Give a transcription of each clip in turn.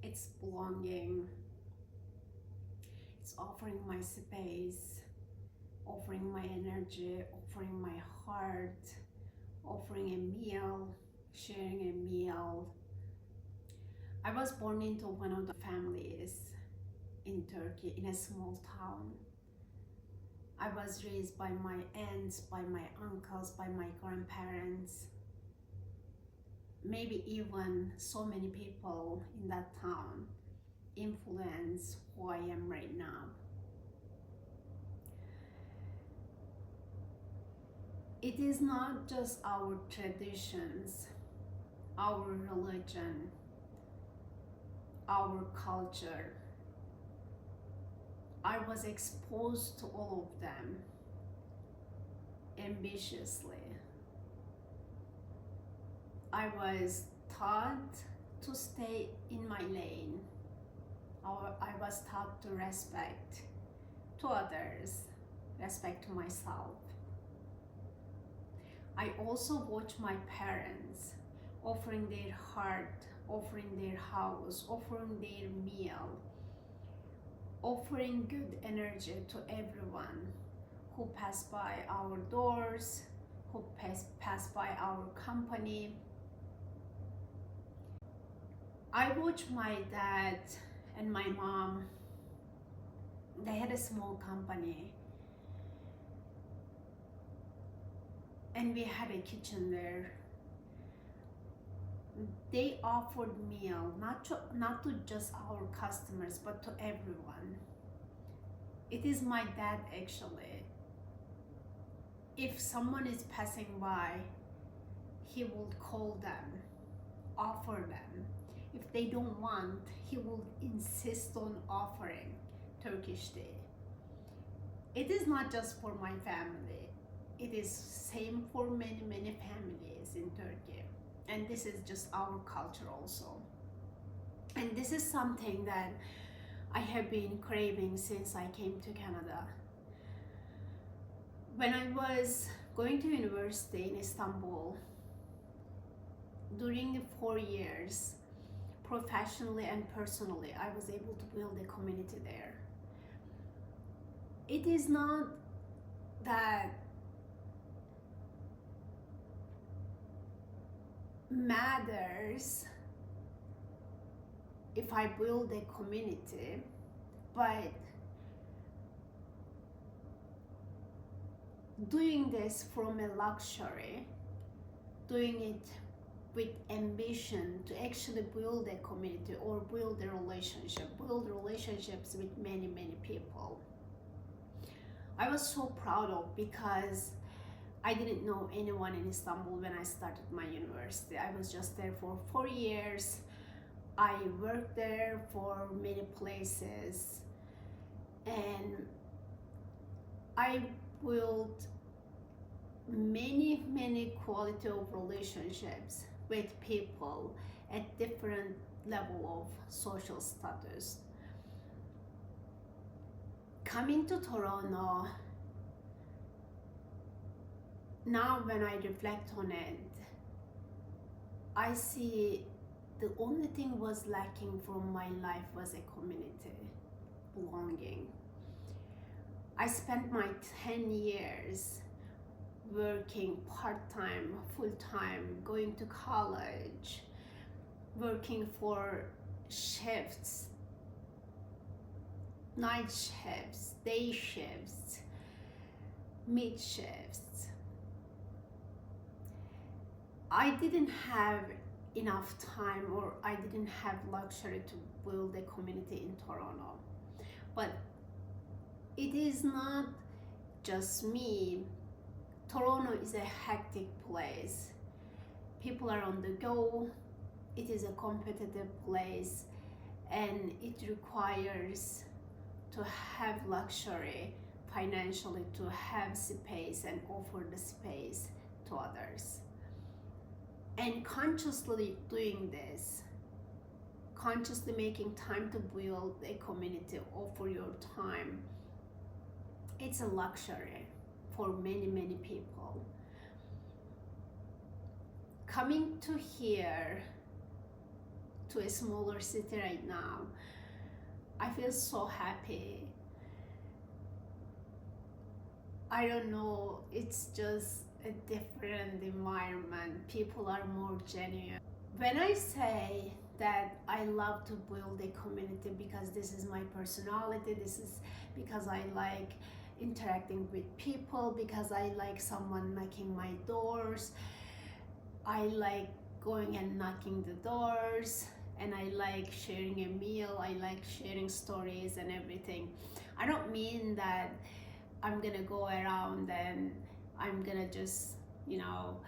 It's belonging. It's offering my space, offering my energy, offering my heart, offering a meal, sharing a meal. I was born into one of the families in Turkey in a small town. I was raised by my aunts, by my uncles, by my grandparents, maybe even so many people in that town influence who I am right now. It is not just our traditions, our religion, our culture. I was exposed to all of them ambitiously. I was taught to stay in my lane. I was taught to respect to others, respect to myself. I also watch my parents offering their heart, offering their house, offering their meal, offering good energy to everyone who pass by our doors, who pass by our company. I watch my dad and my mom. They had a small company and we had a kitchen there. They offered meal not to just our customers but to everyone. It is my dad actually. If someone is passing by, he will call them, offer them. If they don't want, he will insist on offering Turkish tea. It is not just for my family. It is same for many families in Turkey. And this is just our culture also. And this is something that I have been craving since I came to Canada. When I was going to university in Istanbul, during the 4 years, professionally and personally, I was able to build a community there. It is not that matters if I build a community, but doing this from a luxury, doing it with ambition to actually build a community or build a relationship, build relationships with many people. I was so proud of, because I didn't know anyone in Istanbul when I started my university. I was just there for 4 years. I worked there for many places and I built many quality of relationships with people at different level of social status. Coming to Toronto, now when I reflect on it, I see the only thing was lacking from my life was a community, belonging. I spent my 10 years working part-time, full-time, going to college, working for shifts, night shifts, day shifts, mid shifts. I didn't have enough time, or I didn't have luxury to build a community in Toronto. But it is not just me. Toronto is a hectic place. People are on the go. It is a competitive place and it requires to have luxury financially, to have space and offer the space to others. And consciously doing this, consciously making time to build a community, offer your time, it's a luxury for many people. Coming to here, to a smaller city right now. I feel so happy. I don't know, it's just a different environment. People are more genuine. When I say that I love to build a community because this is my personality, this is because I like interacting with people, because I like someone knocking my doors, I like going and knocking the doors, and I like sharing a meal, I like sharing stories and everything. I don't mean that I'm gonna go around and I'm gonna just, you know,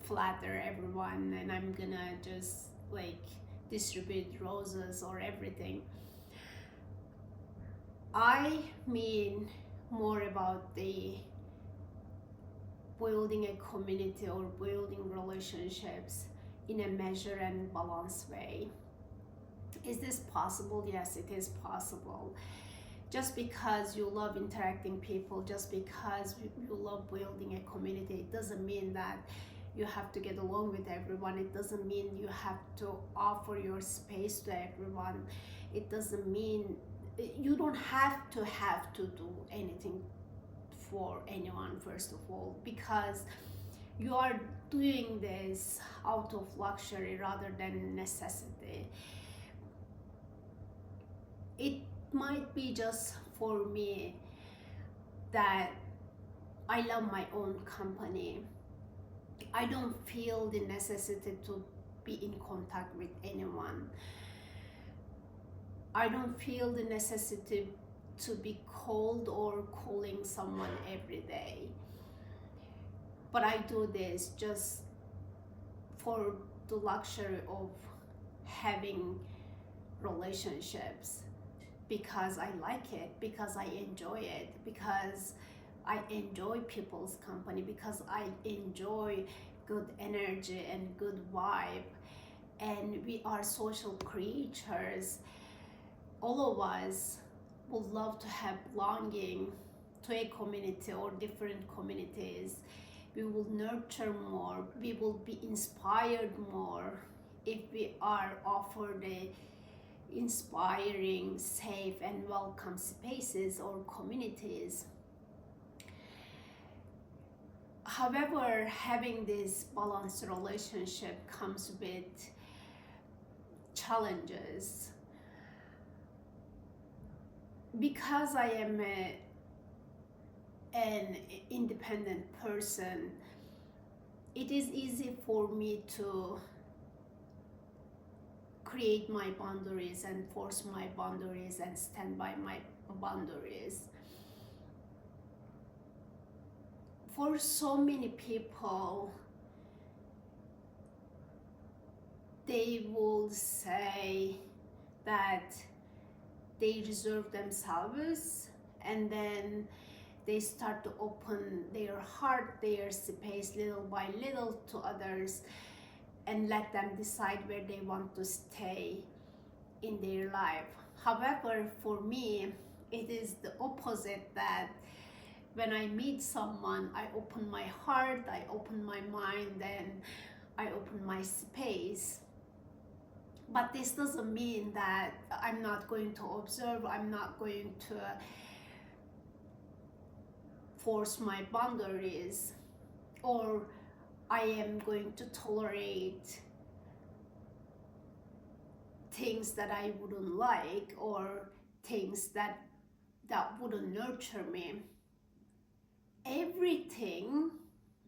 flatter everyone and I'm gonna just like distribute roses or everything. I mean more about the building a community or building relationships in a measured and balanced way. Is this possible? Yes, it is possible. Just because you love interacting people, just because you love building a community, it doesn't mean that you have to get along with everyone. It doesn't mean you have to offer your space to everyone. It doesn't mean you don't have to do anything for anyone, first of all, because you are doing this out of luxury rather than necessity. It might be just for me that I love my own company. I don't feel the necessity to be in contact with anyone. I don't feel the necessity to be called or calling someone every day. But I do this just for the luxury of having relationships, because I like it, because I enjoy it, because I enjoy people's company, because I enjoy good energy and good vibe. And we are social creatures. All of us would love to have belonging to a community or different communities. We will nurture more, we will be inspired more if we are offered a inspiring, safe and welcome spaces or communities. However, having this balanced relationship comes with challenges. Because I am an independent person, it is easy for me to create my boundaries and force my boundaries and stand by my boundaries. For so many people, they will say that they reserve themselves, and then they start to open their heart, their space little by little to others, and let them decide where they want to stay in their life. However, for me, it is the opposite, that when I meet someone, I open my heart, I open my mind, and I open my space. But this doesn't mean that I'm not going to observe, I'm not going to force my boundaries, or I am going to tolerate things that I wouldn't like, or things that wouldn't nurture me. Everything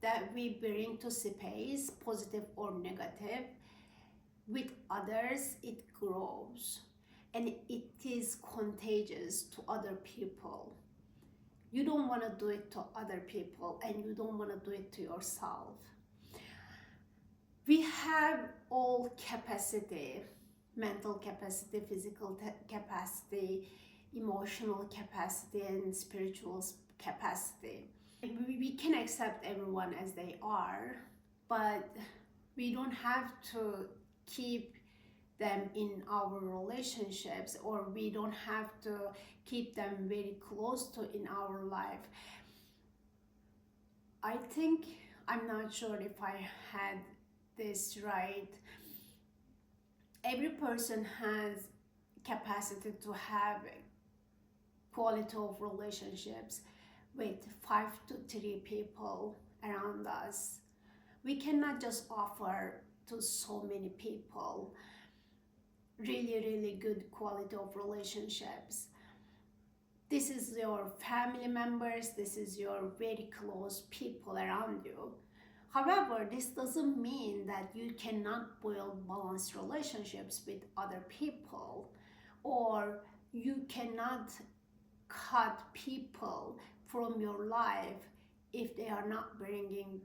that we bring to space, positive or negative, with others, it grows and it is contagious to other people. You don't want to do it to other people, and you don't want to do it to yourself. We have all capacity: mental capacity, physical capacity, emotional capacity, and spiritual capacity. We can accept everyone as they are, but we don't have to keep them in our relationships, or we don't have to keep them very close to in our life. I think, I'm not sure if I had this right, Every person has capacity to have quality of relationships with 5 to 3 people around us. We cannot just offer to so many people really good quality of relationships. This is your family members, this is your very close people around you. However, this doesn't mean that you cannot build balanced relationships with other people, or you cannot cut people from your life if they are not bringing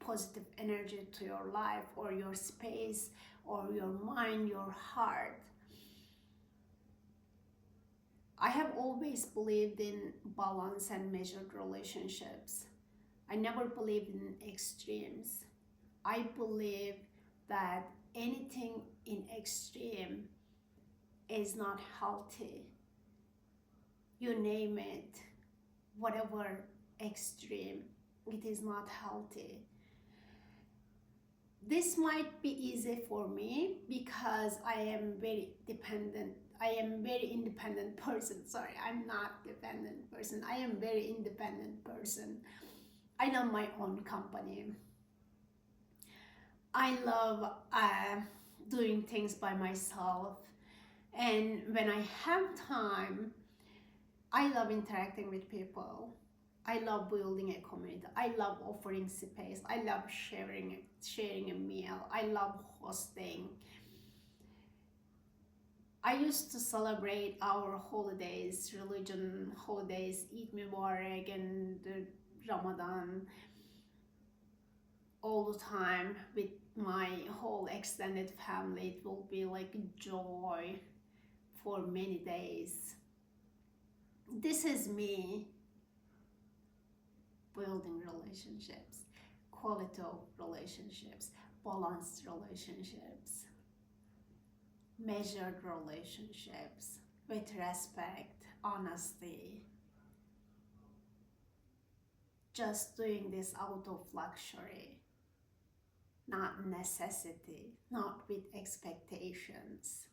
positive energy to your life or your space or your mind, your heart. I have always believed in balance and measured relationships. I never believed in extremes. I believe that anything in extreme is not healthy. You name it, whatever extreme, it is not healthy. This might be easy for me because I am very independent person. Sorry, I'm not dependent person. I am very independent person. I love my own company. I love doing things by myself. And when I have time, I love interacting with people. I love building a community. I love offering space. I love sharing a meal. I love hosting. I used to celebrate our holidays, religion holidays, Eid Mubarak and Ramadan all the time with my whole extended family. It will be like joy for many days. This is me building relationships, quality of relationships, balanced relationships, measured relationships with respect, honesty. Just doing this out of luxury, not necessity, not with expectations.